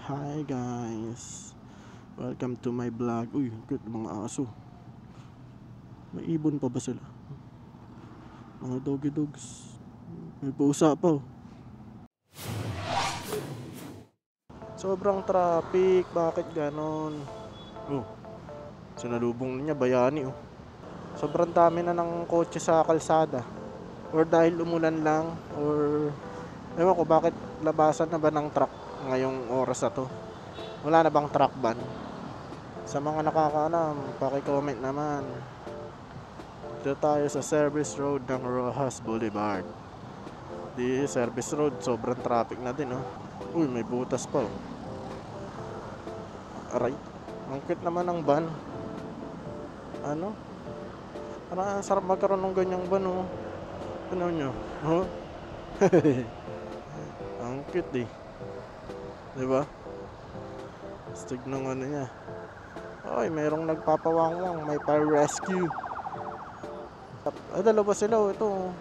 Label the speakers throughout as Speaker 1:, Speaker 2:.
Speaker 1: Hi guys, welcome to my vlog. Uy, good mga aso. May ibon pa ba sila? Mga doggy dogs. May pusa pa oh. Sobrang traffic, bakit ganon? Oh, sinalubong niya bayani oh. Sobrang dami na ng kotse sa kalsada. Or dahil umulan lang, or ewan ko bakit labasan na ba ng truck ngayong oras na to. Wala na bang truck ban? Sa mga nakakaalam, paki-comment naman. Dito tayo sa service road ng Rojas Boulevard. Di service road, sobrang traffic na din oh. Uy, may butas pa oh. Aray, ang cute naman ng van. Ano? Parang sarap magkaroon ng ganyang van oh. Ano nyo? Oh? Ang cute eh. Diba? Stig ng ano niya. Ay, mayroong nagpapawangwang. May fire rescue. Ay, dalawa sila oh. Ito oh.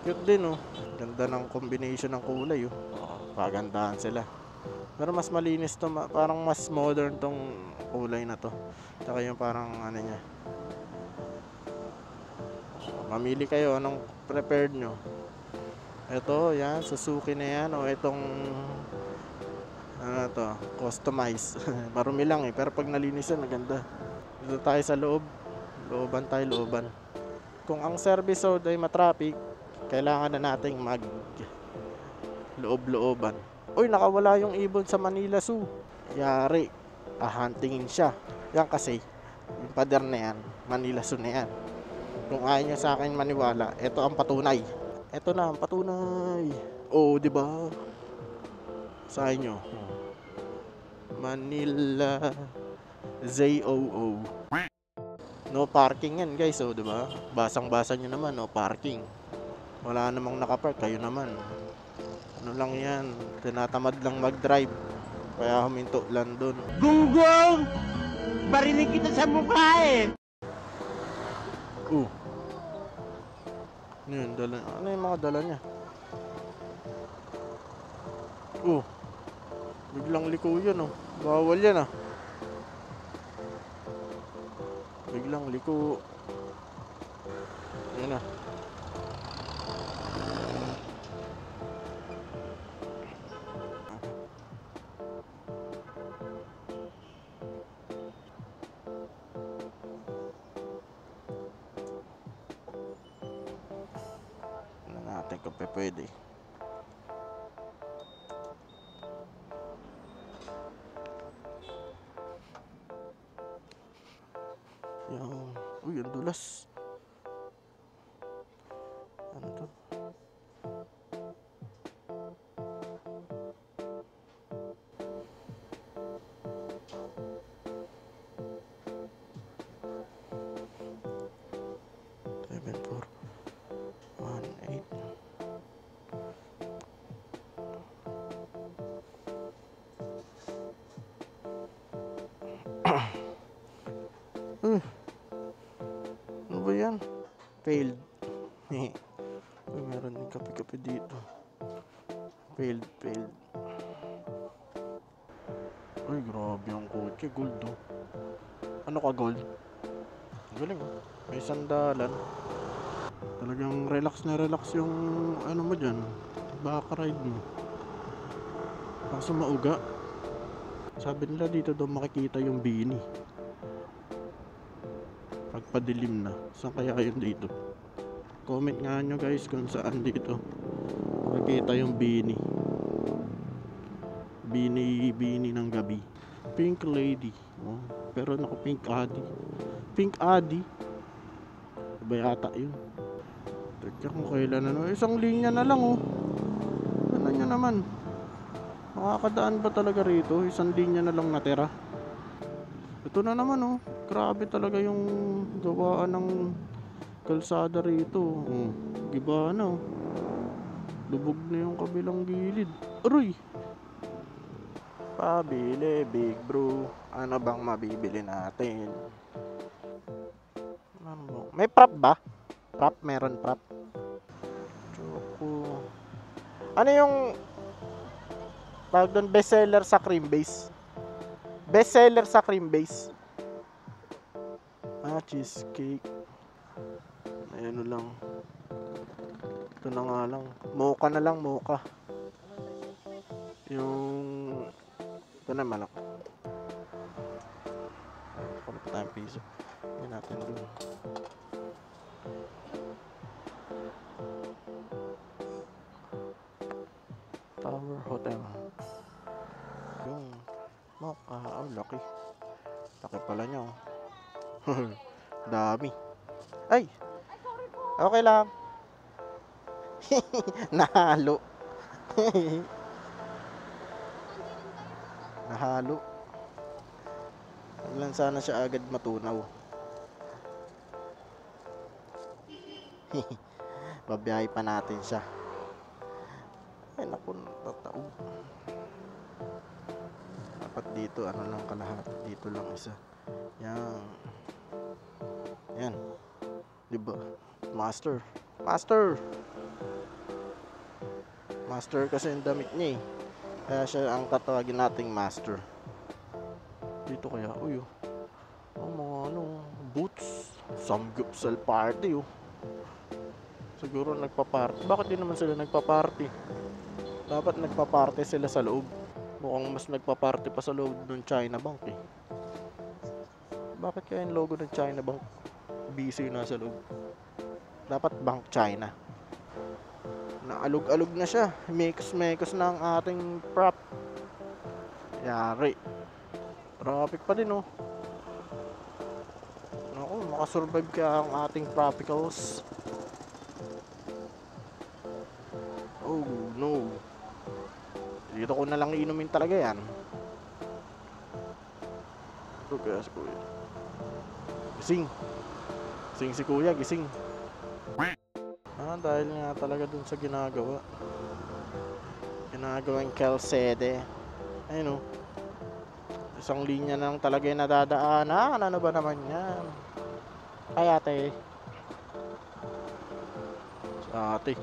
Speaker 1: Cute din oh. Ganda ng combination ng kulay oh. Pagandahan sila. Pero mas malinis to. Parang mas modern tong kulay na to. Tsaka yung parang ano niya. Mamili kayo anong prepared nyo. Ito, yan, Suzuki na yan. O itong ano to, customize. Marumi lang eh, pero pag nalinis yan, maganda. Dito tayo sa loob. Looban tayo, looban. Kung ang service road ay matraffic, kailangan na nating mag loob-looban. Uy, nakawala yung ibon sa Manila Zoo. Yari, huntingin siya. Yan kasi, yung pader na yan, Manila Zoo na yan. Kung ayaw nyo sa akin maniwala, ito ang patunay. Ito na ang patunay. Oh, di ba? Sa inyo. Manila ZOO. No parking yan, guys. Oh, di ba? Basang-basa nyo naman, no parking. Wala namang nakapark, kayo naman. Ano lang yan? Tinatamad lang mag-drive. Kaya huminto lang dun.
Speaker 2: Gunggong! Barinig kita sa mukha eh!
Speaker 1: Ano yun, dala? Ano yung mga dala niya? Biglang liko yan oh. Bawal yan ah. Biglang liko. Yan ah. Natin kung pwede. Yan. Uy, ang dulas. Ano to? Ano ba yan? Failed. Uy, meron din kape-kape dito. Failed. Uy, grabe ang kotse. Gold oh. Ano ka gold? Galing oh. May sandalan. Talagang relax na relax yung ano mo dyan. Baka ride mo. Kaso mauga. Sabi nila dito daw makikita yung bini. Pagpadilim na. Saan kaya kayo dito? Comment nga nyo guys kung saan dito makikita yung bini. Bini ng gabi. Pink lady oh, pero naka pink addy. Pink addy iba yata yun. Teka kung kailan ano. Isang linya na lang oh. Ano nyo naman, makakadaan ba talaga rito? Isang linya na lang natira. Ito na naman oh. Grabe talaga yung gawaan ng kalsada rito oh. Giba na oh. Lubog na yung kabilang gilid. Aroy, pabili big bro. Ano bang mabibili natin? Ano? May prop ba? Prop? Meron prop? Choco. Ano yung Tawag doon bestseller sa cream base. Bestseller sa cream base. Cheesecake. Ayan lang. Ito na nga lang. Mocha na lang, mocha. Yung... Ito na malak. Kung tayong piso. Yan natin doon. Tower Hotel. Yung mocha. Oh, laki. Laki pala niya. Dami. Ay! Okay lang. Nahalo. Nahalo. Wala sana siya agad matunaw. Babiyahe pa natin siya. Ay naku, natataog. Dapat dito, ano lang kalahati. Dito lang isa. Yan. Yan. Diba? Master. Master! Master kasi yung damit niya eh. Kaya siya ang tatawagin nating master. Dito kaya, uy oh. Mga ano, boots. Samgupsal party oh. Siguro nagpa-party. Bakit di naman sila nagpa-party? Dapat nagpa-party sila sa loob. Mukhang mas nagpa-party pa sa loob ng China Bank eh. Bakit kaya yung logo ng China Bank busy nasa loob? Dapat Bank China. Naalog-alog na siya. Mekos-mekos na ang ating prop. Yari. Traffic pa din oh. Naku, makasurvive kaya ang ating tropicals. Oh no. Dito ko na lang inumin talaga yan. Ito kaya si kuya. Gising. Gising si kuya, gising. Dahil nga talaga dun sa ginagawa. Ginagawang Calcede. Ayun o. Isang linya na lang talaga yung nadadaanan. Ano ba naman yan? Ay ate. Ate.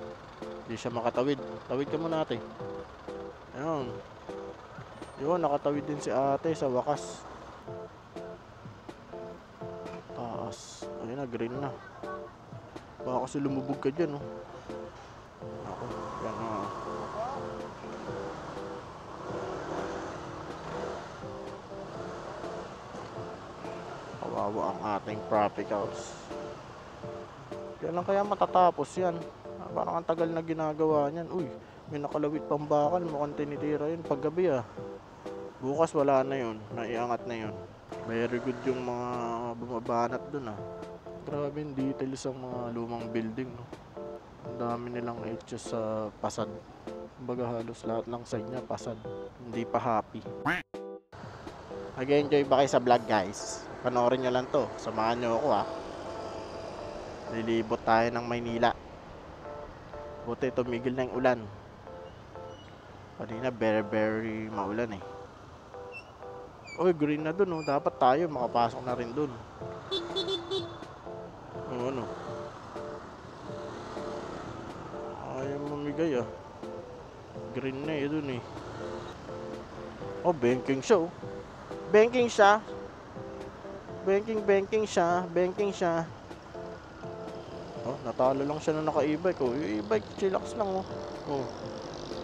Speaker 1: Hindi siya makatawid. Tawid ka muna ate. Ayun. Yun, nakatawid din si ate sa wakas. Taas. Ayun na, green na. Baka kasi lumubog ka dyan, oh. Ako, yan, oh. Kawawa ang ating tropicals. Kailan kaya matatapos yan? Parang ang tagal na ginagawa niyan. Uy, may nakalawit pang bakal. Mukhang tinitira yun paggabi, ah. Bukas wala na yun. Naiangat na yun. Very good yung mga bumabanat dun, ah. Grabe yung details ang mga lumang building, no? Ang dami nilang etches sa pasad. Kumbaga halos lahat ng side niya pasad. Hindi pa happy. Nag-enjoy ba kayo sa vlog, guys? Panoorin nyo lang to. Samahan nyo ako, ha. Lilibot tayo ng Maynila. Buti tumigil na yung ulan. Kanina very maulan eh. Uy, green na dun, oh. Dapat tayo makapasok na rin dun. Ano? Ayaw mamigay ah. Green na eh dun eh. Oh, banking siya oh. Banking siya. Banking siya. Banking siya. Oh, natalo lang siya na naka-e-bike oh. Yung e-bike, chillax lang oh. Oh.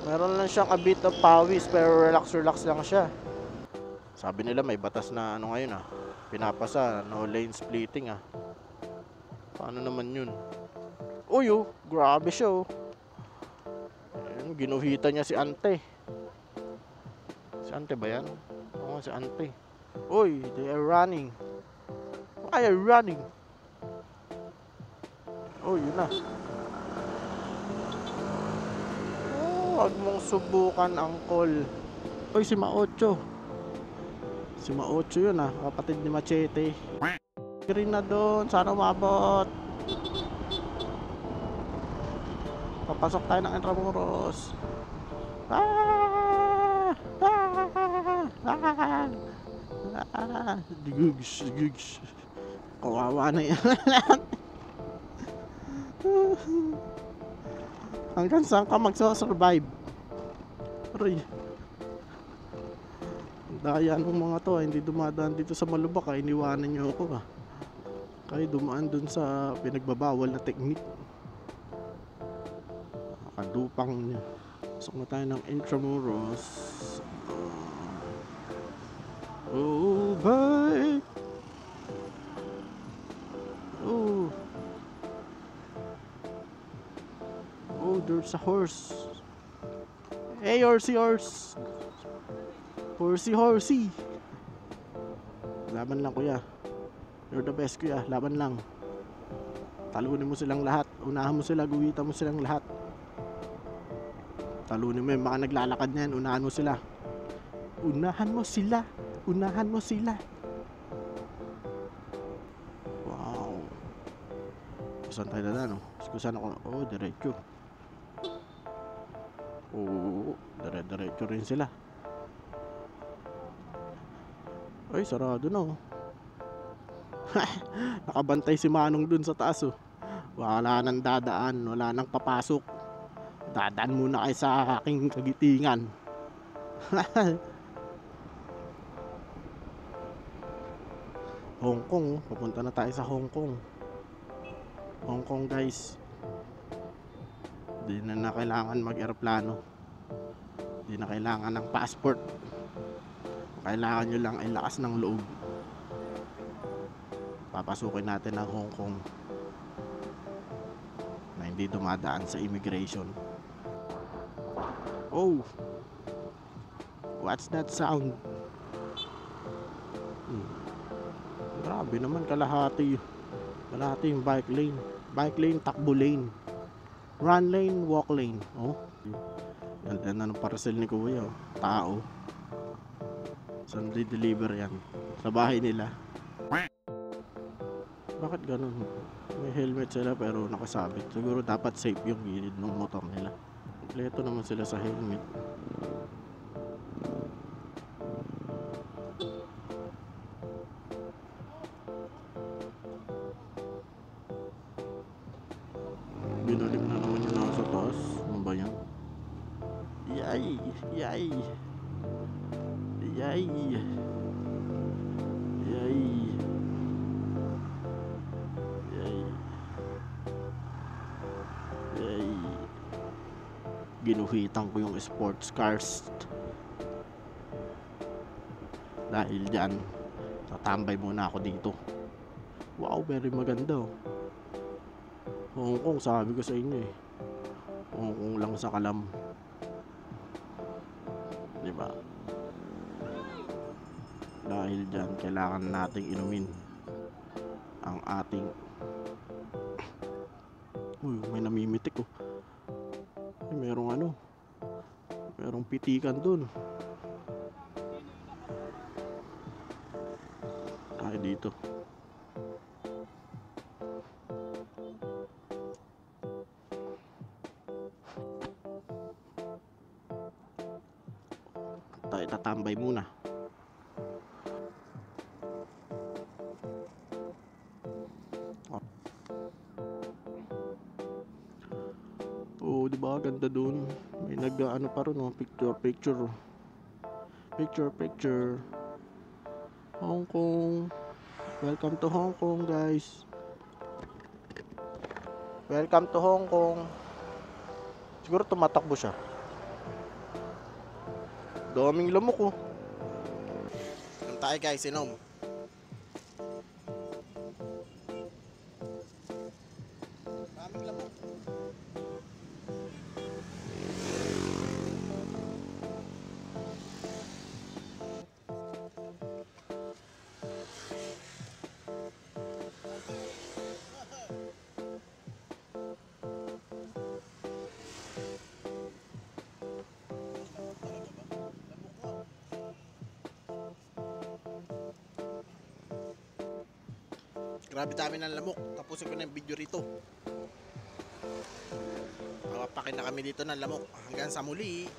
Speaker 1: Meron lang siyang a bit of pawis pero relax lang siya. Sabi nila may batas na ano ngayon ah. Pinapasa, no lane splitting ah. Paano naman yun? Uy oh, grabe siya oh. Ayun, ginuhita niya si ante. Si ante ba yan? Oo, si ante. Uy, they are running. Why are you running? Oh, yun na. Oh, wag mong subukan, angkol. Uy, si Maocho. Si Maocho yun ah, kapatid ni Machete. Green na doon, sana umabot. Papasok tayo ng Intramuros. Digugs. Kawawa na yan. Hanggang saan ka magsasurvive? Aray. Daya nung mga to, hindi dumadaan dito sa Malubak, iniwanan nyo ako kayo dumaan dun sa pinagbabawal na teknik. Kadupang niya. Pasok na tayo ng Intramuros. Oh, bye! Oh. Oh, there's a horse. Hey, horsey horse! Horsey! Laban lang, kuya. You're the best, kuya. Laban lang. Talunin mo silang lahat. Unahan mo sila, guwitan mo silang lahat. Talunin mo yung mga naglalakad na yan. Unahan mo sila. Unahan mo sila. Unahan mo sila. Wow. Saan tayo na, no? Saan ako? Oh, diretso. Oo, diretso rin sila. Ay, sarado na, oh. Nakabantay si Manong dun sa taas, oh. Wala nang dadaan, wala nang papasok. Dadaan muna kayo sa aking kagitingan. Hong Kong, papunta na tayo sa Hong Kong. Hong Kong, guys. Di na kailangan mag-aeroplano. Di na kailangan ng passport. Kailangan nyo lang ay lakas ng loob. Papasukin natin ang Hong Kong na hindi dumadaan sa immigration. Oh, what's that sound? Grabe naman, kalahati yung bike lane, takbo lane, run lane, walk lane. Oh, ganda na ng parcel ni kuya, oh. Tao. Saan deliver yan? Sa bahay nila. Bakit ganun? May helmet sila pero nakasabit. Siguro dapat safe yung gilid ng motor nila. Kompleto naman sila sa helmet. Binalik na naman yung nasa taas. Ano ba yan? Yay! Yay! Yay! Yay! Yay! Ginuhitan ko yung sports cars. Dahil dyan, tatambay muna ako dito. Wow, very maganda, oh. Hong Kong, sabi ko sa inyo, eh. Hong Kong lang sa kalam. Diba? Dahil dyan, kailangan nating inumin ang ating... Uy, may namimitik, oh. Ay, merong merong pitikan dun. Ay, dito. Tayo tatambay muna. Oh, di ba ganda dun? May nag-ano pa ron, oh, picture. Hong Kong. Welcome to Hong Kong, guys. Welcome to Hong Kong. Siguro tumatakbo siya. Daming lamok, oh. Inom tayo, guys, inom. Daming lamok. Grabe dami ng lamok. Tapusin ko na yung video rito. Mapapakin na kami dito ng lamok. Hanggang sa muli.